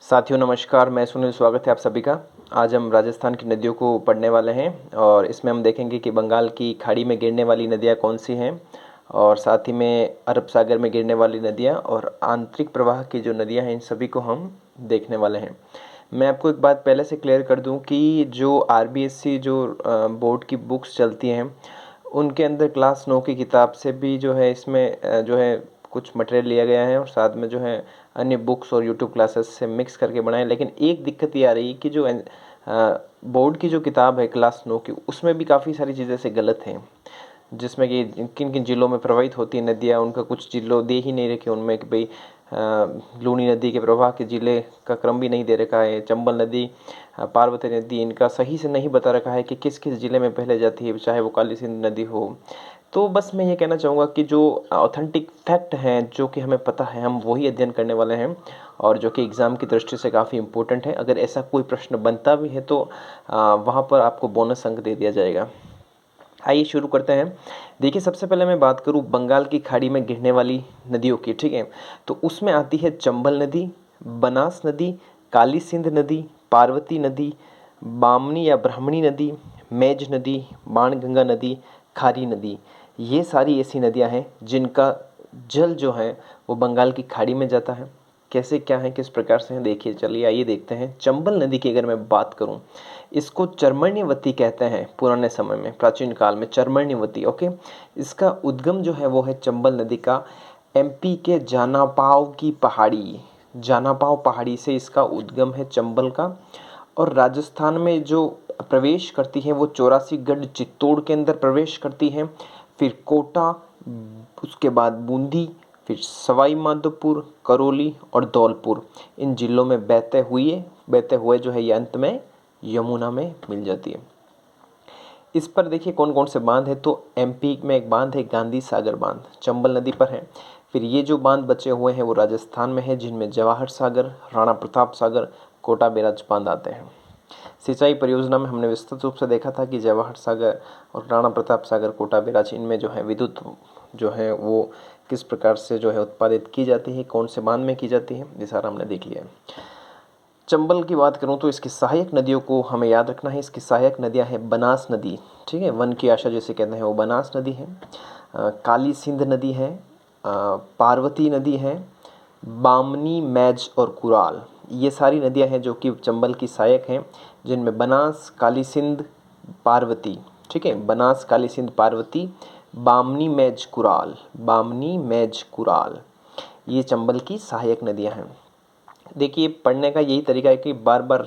साथियों नमस्कार, मैं सुनील, स्वागत है आप सभी का। आज हम राजस्थान की नदियों को पढ़ने वाले हैं और इसमें हम देखेंगे कि बंगाल की खाड़ी में गिरने वाली नदियाँ कौन सी हैं और साथ ही में अरब सागर में गिरने वाली नदियाँ और आंतरिक प्रवाह की जो नदियाँ हैं इन सभी को हम देखने वाले हैं। मैं आपको एक बात पहले से क्लियर कर दूं कि जो आरबीएससी जो बोर्ड की बुक्स चलती हैं उनके अंदर क्लास 9 की किताब से भी जो है इसमें जो है कुछ मटेरियल लिया गया है और साथ में जो है अन्य बुक्स और यूट्यूब क्लासेस से मिक्स करके बनाए। लेकिन एक दिक्कत ये आ रही है कि जो बोर्ड की जो किताब है क्लास 9 की उसमें भी काफ़ी सारी चीज़ें से गलत हैं, जिसमें कि किन किन जिलों में प्रवाहित होती है नदियाँ, उनका कुछ जिलों दे ही नहीं रखे उनमें कि भाई लूनी नदी के प्रवाह के जिले का क्रम भी नहीं दे रखा है। चंबल नदी, पार्वती नदी, इनका सही से नहीं बता रखा है कि किस किस ज़िले में पहले जाती है, चाहे वो काली सिंध नदी हो। तो बस मैं ये कहना चाहूँगा कि जो ऑथेंटिक फैक्ट हैं जो कि हमें पता है हम वही अध्ययन करने वाले हैं और जो कि एग्ज़ाम की दृष्टि से काफ़ी इम्पोर्टेंट है। अगर ऐसा कोई प्रश्न बनता भी है तो वहाँ पर आपको बोनस अंक दे दिया जाएगा। आइए शुरू करते हैं। देखिए, सबसे पहले मैं बात करूं बंगाल की खाड़ी में गिरने वाली नदियों की, ठीक है। तो उसमें आती है चंबल नदी, बनास नदी, काली सिंध नदी, पार्वती नदी, बामनी या ब्राह्मणी नदी, मेज नदी, बाणगंगा नदी, खारी नदी। ये सारी ऐसी नदियां हैं जिनका जल जो है वो बंगाल की खाड़ी में जाता है। कैसे क्या है, किस प्रकार से हैं, देखिए चलिए आइए देखते हैं। चंबल नदी की अगर मैं बात करूं, इसको चर्मण्यवती कहते हैं। पुराने समय में, प्राचीन काल में चर्मण्यवती, ओके। इसका उद्गम जो है वो है चंबल नदी का एमपी के जानापाव की पहाड़ी, जानापाव पहाड़ी से इसका उद्गम है चंबल का। और राजस्थान में जो प्रवेश करती है वो 84 गढ़ चित्तौड़ के अंदर प्रवेश करती है, फिर कोटा, उसके बाद बूंदी, फिर सवाई माधोपुर, करौली और धौलपुर, इन जिलों में बहते हुए जो है ये अंत में यमुना में मिल जाती है। इस पर देखिए कौन कौन से बांध है, तो एमपी में एक बांध है गांधी सागर बांध, चंबल नदी पर है। फिर ये जो बांध बचे हुए हैं वो राजस्थान में है, जिनमें जवाहर सागर, राणा प्रताप सागर, कोटा बैराज बांध आते हैं। सिंचाई परियोजना में हमने विस्तृत रूप से देखा था कि जवाहर सागर और राणा प्रताप सागर, कोटा बैराज, इनमें जो है विद्युत जो है वो किस प्रकार से जो है उत्पादित की जाती है, कौन से बांध में की जाती है, ये सारा हमने देख लिया है। चंबल की बात करूं तो इसकी सहायक नदियों को हमें याद रखना है। इसकी सहायक नदियां हैं बनास नदी, ठीक है, वन की आशा जैसे कहते हैं वो बनास नदी है, काली सिंध नदी है, पार्वती नदी है, बामनी, मैज और कुराल, ये सारी नदियां हैं जो कि चंबल की सहायक हैं, जिनमें बनास, काली सिंध, पार्वती, ठीक है, बनास, काली सिंध, पार्वती, बामनी, मैज, कुराल, बामनी, मैज, कुराल, ये चंबल की सहायक नदियां हैं। देखिए, पढ़ने का यही तरीका है कि बार बार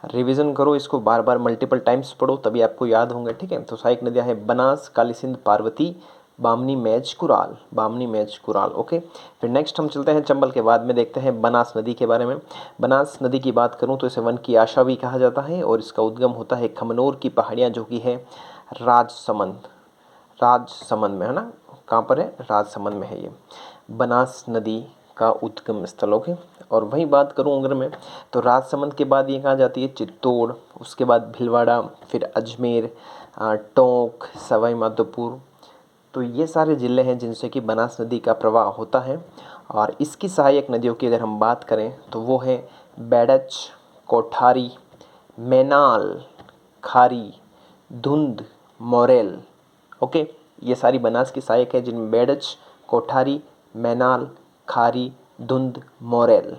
रिवीजन करो, इसको बार बार मल्टीपल टाइम्स पढ़ो, तभी आपको याद होंगे, ठीक है। तो सहायक नदियाँ हैं बनास, काली सिंध, पार्वती, बामनी, मैज, कुराल, बामनी, मैज, कुराल, ओके। फिर नेक्स्ट हम चलते हैं चंबल के बाद में देखते हैं बनास नदी के बारे में। बनास नदी की बात करूं तो इसे वन की आशा भी कहा जाता है और इसका उद्गम होता है खमनोर की पहाड़ियाँ जो कि है राजसमंद, राजसमंद में, है ना। कहाँ पर है, राजसमंद में है ये बनास नदी का उद्गम स्थल, ओके। और वही बात करूं अगर मैं, तो राजसमंद के बाद ये कहाँ जाती है, चित्तौड़, उसके बाद भीलवाड़ा, फिर अजमेर, टोंक, सवाई माधोपुर, तो ये सारे ज़िले हैं जिनसे कि बनास नदी का प्रवाह होता है। और इसकी सहायक नदियों की अगर हम बात करें तो वो है बेड़च, कोठारी, मैनाल, खारी, धुंध, मोरेल, ओके। ये सारी बनास की सहायक है जिनमें बेड़च, कोठारी, मैनाल, खारी, धुंध, मोरेल,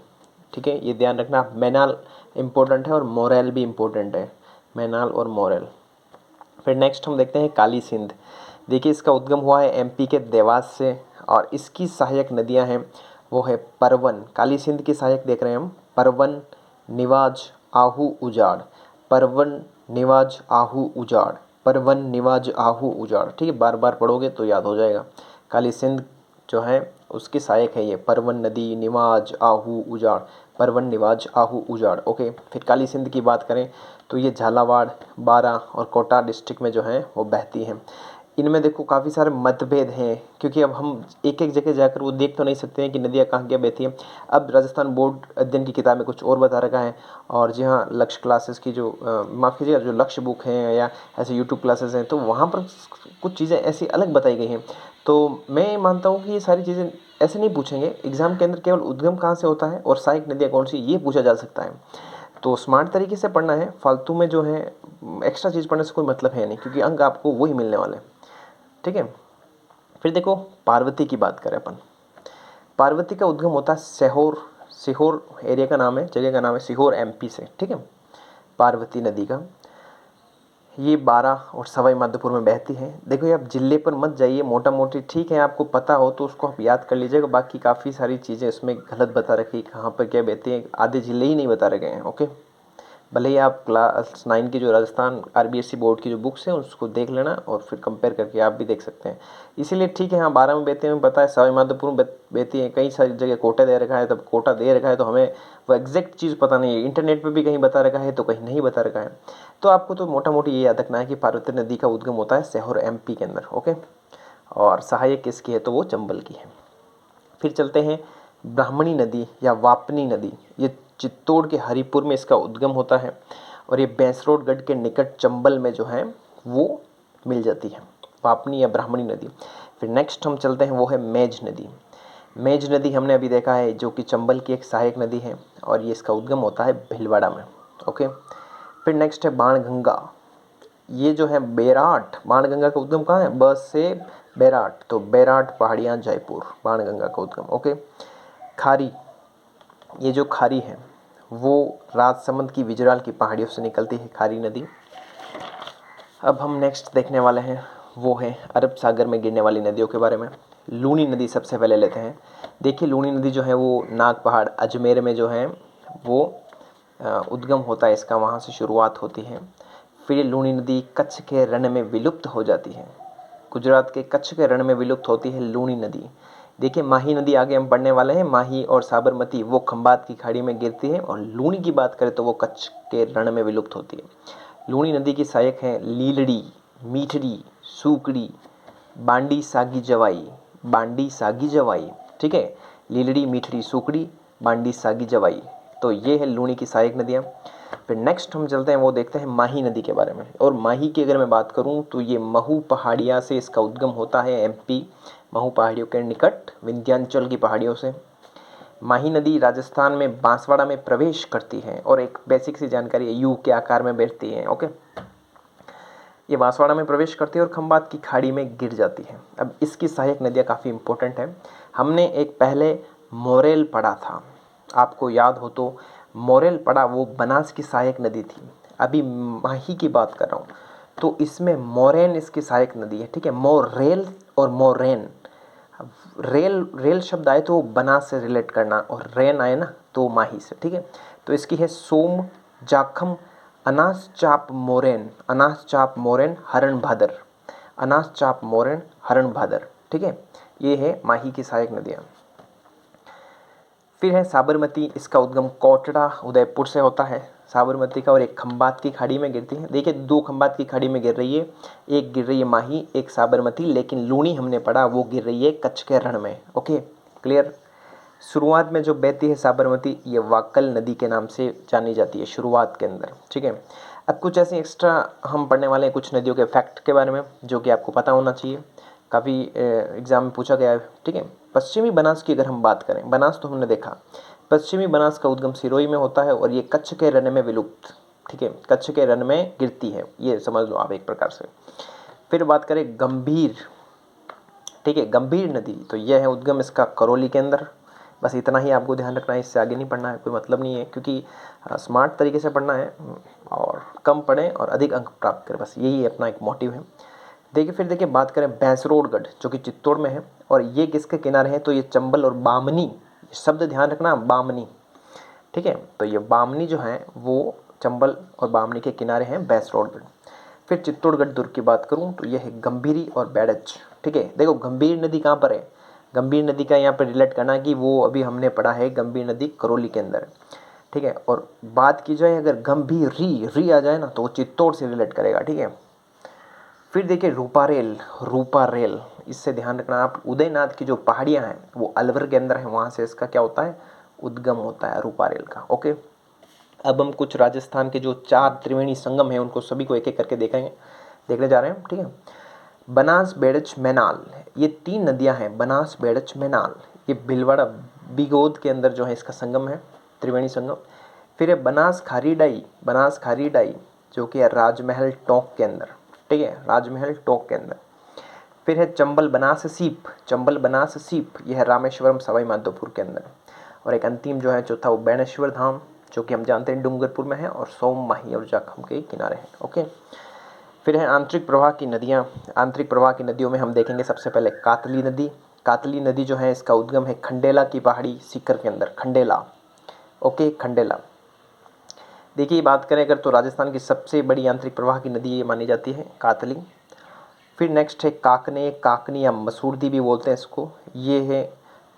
ठीक है। ये ध्यान रखना, मैनाल इम्पोर्टेंट है और मोरेल भी इम्पोर्टेंट है, मैनाल और मोरेल। फिर नेक्स्ट हम देखते हैं काली सिंध। देखिए, इसका उद्गम हुआ है एमपी के देवास से और इसकी सहायक नदियां हैं वो है परवन, काली सिंध की सहायक देख रहे हैं हम, परवन, निवाज, आहू, उजाड़, परवन, निवाज, आहू, उजाड़, परवन, निवाज, आहू, उजाड़, ठीक है। बार बार पढ़ोगे तो याद हो जाएगा। काली सिंध जो है उसकी सहायक है ये परवन नदी, निवाज, आहू, उजाड़, परवन, निवाज, आहू, उजाड़, ओके। फिर काली सिंध की बात करें तो ये झालावाड़, बारां और कोटा डिस्ट्रिक्ट में जो है वो बहती है। इनमें देखो काफ़ी सारे मतभेद हैं, क्योंकि अब हम एक एक जगह जाकर वो देख तो नहीं सकते हैं कि नदियाँ कहाँ क्या बहती हैं। अब राजस्थान बोर्ड अध्ययन की किताब में कुछ और बता रखा है और जी हाँ, लक्ष्य क्लासेस की जो माफ़ कीजिएगा, जो लक्ष्य बुक हैं या ऐसे यूट्यूब क्लासेस हैं, तो वहाँ पर कुछ चीज़ें ऐसी अलग बताई गई हैं। तो मैं मानता हूँ कि ये सारी चीज़ें ऐसे नहीं पूछेंगे एग्ज़ाम के अंदर, केवल उद्गम कहाँ से होता है और सहायक नदियाँ कौन सी, ये पूछा जा सकता है। तो स्मार्ट तरीके से पढ़ना है, फालतू में जो है एक्स्ट्रा चीज़ पढ़ने से कोई मतलब है नहीं, क्योंकि अंक आपको वही मिलने वाले हैं। ठीक है। फिर देखो पार्वती की बात करें अपन। पार्वती का उद्गम होता है सीहोर, सीहोर एरिया का नाम है, जगह का नाम है सीहोर, एमपी से। ठीक है। पार्वती नदी का ये 12 और सवाई माधोपुर में बहती है। देखो ये आप जिले पर मत जाइए, मोटा मोटी ठीक है, आपको पता हो तो उसको आप याद कर लीजिएगा, बाकी काफ़ी सारी चीज़ें उसमें गलत बता रखी, कहाँ पर क्या बहती है, आधे जिले ही नहीं बता रखे हैं। ओके, भले ही आप क्लास 9 की जो राजस्थान आरबीएससी बोर्ड की जो बुक्स हैं उसको देख लेना और फिर कंपेयर करके आप भी देख सकते हैं। इसीलिए ठीक है, हाँ 12 में बहती है, पता है सवाई माधोपुर में बहती है, कई सारी जगह कोटा दे रखा है, तब कोटा दे रखा है तो हमें वो एग्जैक्ट चीज़ पता नहीं है, इंटरनेट पर भी कहीं बता रखा है तो कहीं नहीं बता रखा है। तो आपको तो मोटा मोटी ये याद रखना है कि पार्वती नदी का उद्गम होता है सीहोर एमपी के अंदर। ओके, और सहायक किसकी है तो वो चंबल की है। फिर चलते हैं ब्राह्मणी नदी या वापनी नदी, ये चित्तौड़ के हरिपुर में इसका उद्गम होता है और ये बैंसरोडगढ़ के निकट चंबल में जो है वो मिल जाती है, वापनी या ब्राह्मणी नदी। फिर नेक्स्ट हम चलते हैं वो है मेज नदी। मेज नदी हमने अभी देखा है जो कि चंबल की एक सहायक नदी है और ये इसका उद्गम होता है भीलवाड़ा में। ओके, फिर नेक्स्ट है बाणगंगा, ये जो है बेराट, बाणगंगा का उद्गम कहाँ है, बस से बेराट, तो बेराट पहाड़ियाँ जयपुर, बाणगंगा का उद्गम। ओके, खारी, ये जो खारी है वो राजसमंद की विजराल की पहाड़ियों से निकलती है खारी नदी। अब हम नेक्स्ट देखने वाले हैं वो है अरब सागर में गिरने वाली नदियों के बारे में। लूनी नदी सबसे पहले लेते हैं। देखिए लूनी नदी जो है वो नाग पहाड़ अजमेर में जो है वो उद्गम होता है इसका, वहाँ से शुरुआत होती है। फिर ये लूनी नदी कच्छ के रण में विलुप्त हो जाती है, गुजरात के कच्छ के रण में विलुप्त होती है लूनी नदी। देखिए माही नदी आगे हम पढ़ने वाले हैं, माही और साबरमती वो खंबात की खाड़ी में गिरती है, और लूनी की बात करें तो वो कच्छ के रण में विलुप्त होती है। लूनी नदी की सहायक हैं लीलड़ी, मीठड़ी, सूकड़ी, बांडी सागी जवाई, बांडी सागी जवाई। ठीक है, लीलड़ी, मीठड़ी, सूकड़ी, बांडी सागी जवाई, तो ये है लूनी की सहायक नदियाँ। फिर नेक्स्ट हम चलते हैं वो देखते हैं माही नदी के बारे में। और माही की अगर मैं बात करूं तो ये महू पहाड़ियाँ से इसका उद्गम होता है, एमपी महू पहाड़ियों के निकट विंध्याचल की पहाड़ियों से। माही नदी राजस्थान में बांसवाड़ा में प्रवेश करती है और एक बेसिक सी जानकारी है, यू के आकार में बैठती है। ओके, ये बांसवाड़ा में प्रवेश करती है और खंबात की खाड़ी में गिर जाती है। अब इसकी सहायक नदियाँ काफ़ी इंपॉर्टेंट हैं। हमने एक पहले मोरेल पढ़ा था, आपको याद हो तो, मोरेल पढ़ा वो बनास की सहायक नदी थी। अभी माही की बात कर रहा हूँ तो इसमें मोरेन इसकी सहायक नदी है। ठीक है, मोरेल और मोरेन, रेल रेल शब्द आए तो बनास से रिलेट करना, और रेन आए ना तो माही से। ठीक है, तो इसकी है सोम, जाखम, अनास चाप मोरेन, अनास चाप मोरेन, हरण भादर, अनास चाप मोरेन, हरण भादर। ठीक है, ये है माही की सहायक नदियाँ। फिर है साबरमती, इसका उद्गम कोटड़ा उदयपुर से होता है साबरमती का, और एक खंबात की खाड़ी में गिरती है। देखिए 2 खंबात की खाड़ी में गिर रही है, एक गिर रही है माही, एक साबरमती, लेकिन लूनी हमने पढ़ा वो गिर रही है कच्छ के रण में। Okay, clear. शुरुआत में जो बहती है साबरमती, ये वाकल नदी के नाम से जानी जाती है शुरुआत के अंदर। ठीक है, अब कुछ ऐसे एक्स्ट्रा हम पढ़ने वाले हैं कुछ नदियों के फैक्ट के बारे में जो कि आपको पता होना चाहिए, काफ़ी एग्जाम में पूछा गया है। ठीक है, पश्चिमी बनास की अगर हम बात करें, बनास तो हमने देखा, पश्चिमी बनास का उद्गम सिरोही में होता है और ये कच्छ के रण में विलुप्त। ठीक है, कच्छ के रण में गिरती है, ये समझ लो आप एक प्रकार से। फिर बात करें गंभीर, ठीक है, गंभीर नदी, तो यह है उद्गम इसका करौली के अंदर। बस इतना ही आपको ध्यान रखना है, इससे आगे नहीं पढ़ना है, कोई मतलब नहीं है, क्योंकि स्मार्ट तरीके से पढ़ना है और कम पढ़ें और अधिक अंक प्राप्त करें, बस यही अपना एक मोटिव है। देखिए फिर देखिए बात करें बैंसरोडगढ़ जो कि चित्तौड़ में है, और ये किसके किनारे है तो ये चंबल और बामनी, शब्द ध्यान रखना, बामनी। ठीक है, तो ये बामनी जो है वो चंबल और बामनी के किनारे हैं बैंसरोडगढ़। फिर चित्तौड़गढ़ दुर्ग की बात करूं तो यह है गंभीरी और बैडच। ठीक है, देखो गंभीर नदी कहाँ पर है, गंभीर नदी का यहाँ पर रिलेट करना कि वो अभी हमने पढ़ा है गंभीर नदी करौली के अंदर। ठीक है, और बात की जाए अगर गंभीरी री आ जाए ना तो वो चित्तौड़ से रिलेट करेगा। ठीक है, फिर देखिए रूपारेल, रूपारेल, इससे ध्यान रखना आप, उदयनाथ की जो पहाड़ियाँ हैं वो अलवर के अंदर है, वहाँ से इसका क्या होता है उद्गम होता है रूपारेल का। ओके, अब हम कुछ राजस्थान के जो 4 त्रिवेणी संगम हैं उनको सभी को एक एक करके देखेंगे, देखने जा रहे हैं। ठीक है, बनास, बेड़च, मैनाल, ये 3 नदियां हैं, बनास, बेड़च, मैनाल। ये भीलवाड़ा बिगोद के अंदर जो है इसका संगम है, त्रिवेणी संगम। फिर है बनास खारी डाई, बनास खारी डाई जो कि है राजमहल टोंक के अंदर, ठीक है, राजमहल टोंक के अंदर। फिर है चंबल बनास सीप, चंबल बनास सीप, यह है रामेश्वरम सवाई माधोपुर के अंदर। और एक अंतिम जो है चौथा वो बेणेश्वर धाम, जो कि हम जानते हैं डूंगरपुर में है और सोम माही और जाखम के किनारे है। ओके, फिर है आंतरिक प्रवाह की नदियाँ। आंतरिक प्रवाह की नदियों में हम देखेंगे सबसे पहले कातली नदी। कातली नदी जो है इसका उद्गम है खंडेला की पहाड़ी सीकर के अंदर, खंडेला। ओके, खंडेला। देखिए बात करें अगर तो राजस्थान की सबसे बड़ी आंतरिक प्रवाह की नदी ये मानी जाती है कातली। फिर नेक्स्ट है काकने, काकनी या मसूरदी भी बोलते हैं इसको, ये है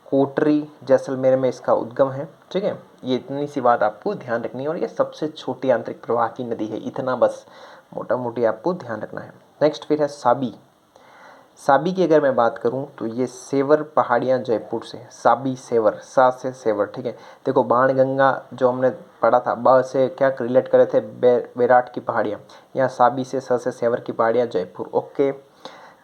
कोटरी जैसलमेर में इसका उद्गम है, ठीक है। ये इतनी सी बात आपको ध्यान रखनी है और ये सबसे छोटी आंतरिक प्रवाह की नदी है, इतना बस मोटा मोटी आपको ध्यान रखना है। नेक्स्ट फिर है साबी। साबी की अगर मैं बात करूं तो ये सेवर पहाड़ियां जयपुर से, साबी सेवर, सा से सेवर, ठीक है। देखो बाणगंगा जो हमने पढ़ा था, ब से क्या रिलेट करे थे, बेराट की पहाड़ियाँ, यहाँ साबी से स से सेवर की पहाड़ियाँ जयपुर। ओके,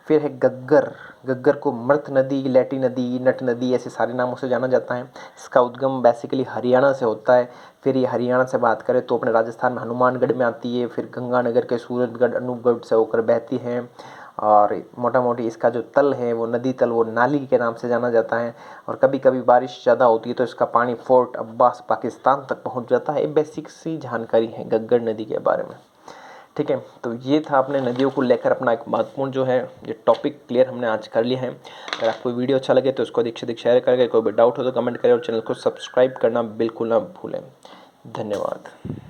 फिर है गग्गर। गग्गर को मृत नदी, लेटी नदी, नट नदी ऐसे सारे नामों से जाना जाता है। इसका उद्गम बेसिकली हरियाणा से होता है। फिर ये हरियाणा से बात करें तो अपने राजस्थान में हनुमानगढ़ में आती है, फिर गंगानगर के सूरतगढ़ अनूपगढ़ से होकर बहती है। और मोटा मोटी इसका जो तल है वो नदी तल, वो नाली के नाम से जाना जाता है। और कभी कभी बारिश ज़्यादा होती है तो इसका पानी फोर्ट अब्बास पाकिस्तान तक पहुंच जाता है। ये बेसिक सी जानकारी है गग्गर नदी के बारे में, ठीक है। तो ये था अपने नदियों को लेकर अपना एक महत्वपूर्ण जो है ये टॉपिक क्लियर हमने आज कर लिया है। अगर आपको वीडियो अच्छा लगे तो इसको अधिक से अधिक शेयर करें, कोई भी डाउट हो तो कमेंट करें और चैनल को सब्सक्राइब करना बिल्कुल ना भूलें। धन्यवाद।